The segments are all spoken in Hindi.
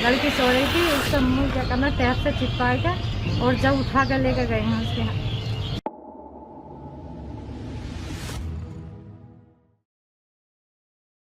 लड़की सो रही थी, उसका मुंह क्या करना टैप से चिपका के और जब उठा कर लेकर गए हैं उसके हाथ।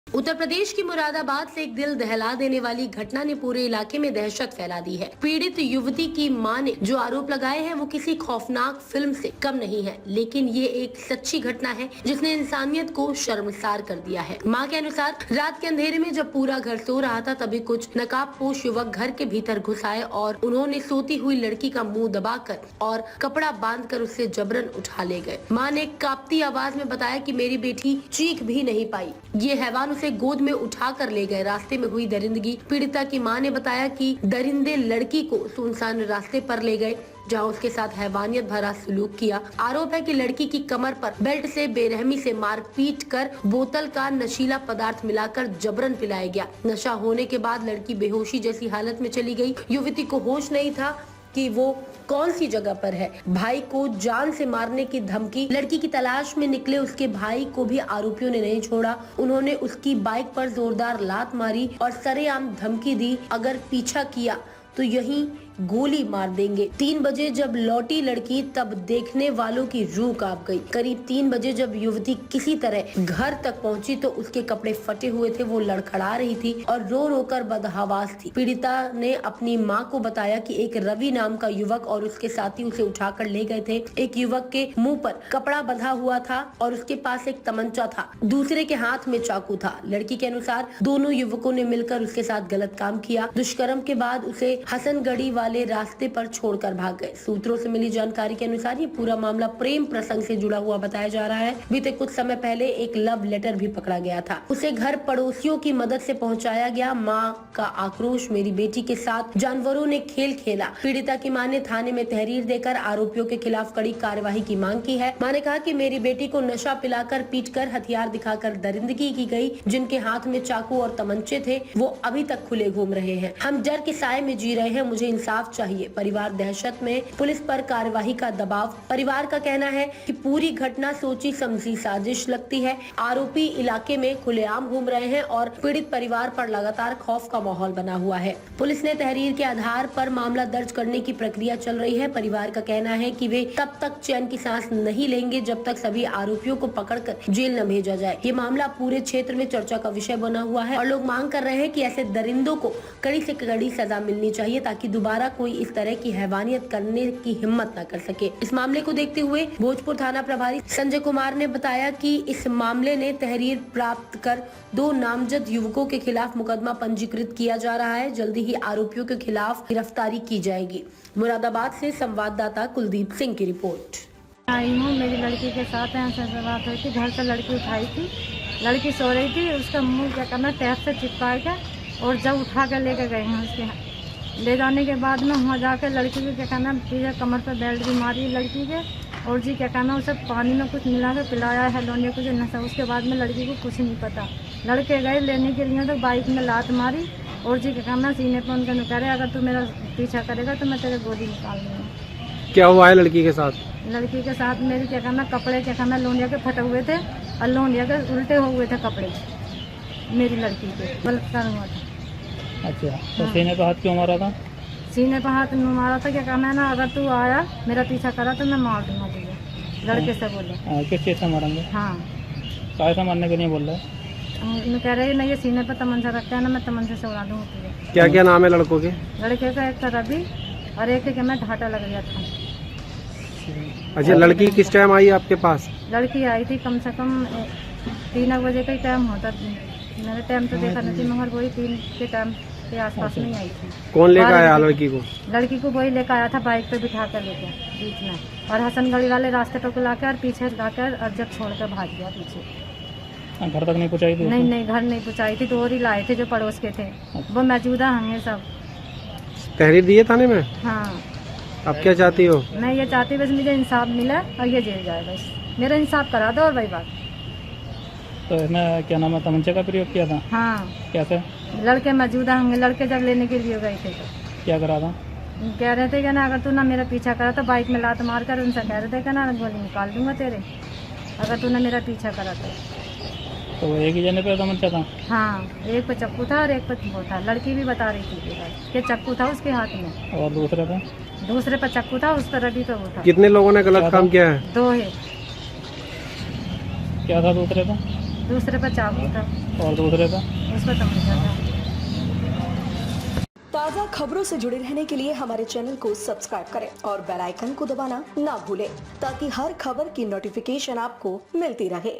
उत्तर प्रदेश की मुरादाबाद से एक दिल दहला देने वाली घटना ने पूरे इलाके में दहशत फैला दी है। पीड़ित युवती की मां ने जो आरोप लगाए हैं वो किसी खौफनाक फिल्म से कम नहीं है, लेकिन ये एक सच्ची घटना है जिसने इंसानियत को शर्मसार कर दिया है। मां के अनुसार रात के अंधेरे में जब पूरा घर सो रहा था तभी कुछ नकाबपोश युवक घर के भीतर घुस आए और उन्होंने सोती हुई लड़की का मुंह दबाकर और कपड़ा बांधकर उससे जबरन उठा ले गए। मां ने कांपती आवाज में बताया कि मेरी बेटी चीख भी नहीं पाई, ये हैवान उसे गोद में उठा कर ले गए। रास्ते में हुई दरिंदगी। पीड़िता की मां ने बताया कि दरिंदे लड़की को सुनसान रास्ते पर ले गए जहां उसके साथ हैवानियत भरा सलूक किया। आरोप है कि लड़की की कमर पर बेल्ट से बेरहमी से मार पीट कर बोतल का नशीला पदार्थ मिलाकर जबरन पिलाया गया। नशा होने के बाद लड़की बेहोशी जैसी हालत में चली गई। युवती को होश नहीं था कि वो कौन सी जगह पर है। भाई को जान से मारने की धमकी। लड़की की तलाश में निकले उसके भाई को भी आरोपियों ने नहीं छोड़ा। उन्होंने उसकी बाइक पर जोरदार लात मारी और सरेआम धमकी दी, अगर पीछा किया तो यहीं गोली मार देंगे। 3 बजे जब लौटी लड़की तब देखने वालों की रूह कांप गई। करीब 3 बजे जब युवती किसी तरह घर तक पहुंची तो उसके कपड़े फटे हुए थे, वो लड़खड़ा रही थी और रो रो कर बदहवास थी। पीड़िता ने अपनी मां को बताया कि एक रवि नाम का युवक और उसके साथी उसे उठाकर ले गए थे। एक युवक के मुंह पर कपड़ा बंधा हुआ था और उसके पास एक तमंचा था, दूसरे के हाथ में चाकू था। लड़की के अनुसार दोनों युवकों ने मिलकर उसके साथ गलत काम किया। दुष्कर्म के बाद उसे हसनगढ़ी वाले रास्ते पर छोड़कर भाग गए। सूत्रों से मिली जानकारी के अनुसार ये पूरा मामला प्रेम प्रसंग से जुड़ा हुआ बताया जा रहा है। बीते कुछ समय पहले एक लव लेटर भी पकड़ा गया था, उसे घर पड़ोसियों की मदद से पहुंचाया गया। मां का आक्रोश, मेरी बेटी के साथ जानवरों ने खेल खेला। पीड़िता की मां ने थाने में तहरीर देकर आरोपियों के खिलाफ कड़ी कार्रवाई की मांग की है। मां ने कहा कि मेरी बेटी को नशा पिलाकर, पीटकर, हथियार दिखाकर दरिंदगी की गई। जिनके हाथ में चाकू और तमंचे थे वो अभी तक खुले घूम रहे हैं। हम डर के साए में जी रहे हैं, मुझे इंसाफ चाहिए। परिवार दहशत में, पुलिस पर कार्रवाई का दबाव। परिवार का कहना है कि पूरी घटना सोची समझी साजिश लगती है। आरोपी इलाके में खुलेआम घूम रहे हैं और पीड़ित परिवार पर लगातार खौफ का माहौल बना हुआ है। पुलिस ने तहरीर के आधार पर मामला दर्ज करने की प्रक्रिया चल रही है। परिवार का कहना है कि वे तब तक चैन की सांस नहीं लेंगे जब तक सभी आरोपियों को पकड़कर जेल न भेजा जाए। ये मामला पूरे क्षेत्र में चर्चा का विषय बना हुआ है और लोग मांग कर रहे हैं कि ऐसे दरिंदों को कड़ी से कड़ी सजा मिलनी चाहिए ताकि दोबारा कोई इस तरह की हैवानियत करने की हिम्मत न कर सके। इस मामले को देखते हुए भोजपुर थाना प्रभारी संजय कुमार ने बताया कि इस मामले ने तहरीर प्राप्त कर 2 नामजद युवकों के खिलाफ मुकदमा पंजीकृत किया जा रहा है। जल्दी ही आरोपियों के खिलाफ गिरफ्तारी की जाएगी। मुरादाबाद से संवाददाता कुलदीप सिंह की रिपोर्ट। आई हूँ, मेरी लड़की के साथ ऐसे बात हुई थी। घर से लड़की उठाई थी, लड़की सो रही थी, उसका मुंह क्या करना टैप से चिपका के और जब उठा कर लेकर गए हैं उसके ले जाने के बाद में वहाँ जाकर लड़की को क्या करना पीछे कमर पर बेल्ट भी मारी लड़की के और जी क्या करना उसे पानी में कुछ मिला कर पिलाया है लोने कुछ नशा। उसके बाद में लड़की को कुछ नहीं पता। लड़के गए लेने के लिए तो बाइक में लात मारी और जी क्या करना सीने पर उनका कह रहे अगर तू मेरा पीछा करेगा तो मैं तेरे गोदी निकाल दूँगा। क्या हुआ है लड़की के साथ? लड़की के साथ मेरी क्या करना कपड़े क्या करना लोनिया के फटे हुए थे और लोनिया के उल्टे हुए थे कपड़े मेरी लड़की के, बलात्कार हुआ था। अच्छा, तो सीने पे हाथ क्यों मारा था? सीने पर हाथ मारा था, क्या कहना है ना अगर तू आया मेरा पीछा करा तो मैं मार दूंगा तुझे, लड़के से बोले। किस चीज़ से मारेंगे? हाँ, काय से मारने के लिए बोल रहे हैं? मैं कह रही ना ये सीने पर तमंचा रखता है ना, मैं तमंचे से उड़ा दूँगा तुझे। क्या क्या नाम है लड़कों के? लड़के का एक था रवि और एक के मैं ढाटा लग गया था। अच्छा, लड़की किस टाइम आई आपके पास? लड़की आई थी कम से कम 3 बजे का ही टाइम होता। मैंने टाइम तो देखा नहीं थी मगर वही 3 के टाइम के आसपास में आई थी। कौन लेकर आया लड़की को? लड़की को वही लेकर आया था बाइक पे बिठा कर लेके बीच में और हसनगढ़ी वाले रास्ते पर लाकर और पीछे लाकर और जब छोड़कर भाग गया पीछे। घर तक नहीं पहुँचाई थी? नहीं, घर नहीं पहुँचाई थी। 2 ही लाए थे जो पड़ोस के थे, वो मौजूदा होंगे सब। तहरीर दिए थाने में? हाँ। अब क्या चाहती हो? मैं ये चाहती बस मुझे इंसाफ मिला और ये जेल जाए, बस मेरा इंसाफ करा दो और वही बात। तो इसने क्या नाम है तमंचे का प्रयोग किया था? हाँ। कैसे? लड़के मौजूदा होंगे, लड़के जब लेने के लिए गए थे तो क्या करा था? कह रहे थे कि ना अगर तू ना मेरा पीछा करा तो बाइक में लात मार कर उनसे कह रहे थे कि ना गोली निकाल दूंगा तेरे, अगर तूने मेरा पीछा करा तो। तो एक ही जने पे तमंचा था। हाँ, एक पे चक्कू था और एक पे वो था। लड़की भी बता रही थी कि चक्कू था उसके हाथ में। और दूसरे पे चक्कू था, उस पर रवि पे वो था। कितने लोगों ने गलत काम किया है? 2 है। क्या था दूसरे पे? दूसरे पे चाकू था और दूसरे पे उस पर तमंचा था। ताज़ा खबरों से जुड़े रहने के लिए हमारे चैनल को सब्सक्राइब करें और बेल आइकन को दबाना ना भूलें ताकि हर खबर की नोटिफिकेशन आपको मिलती रहे।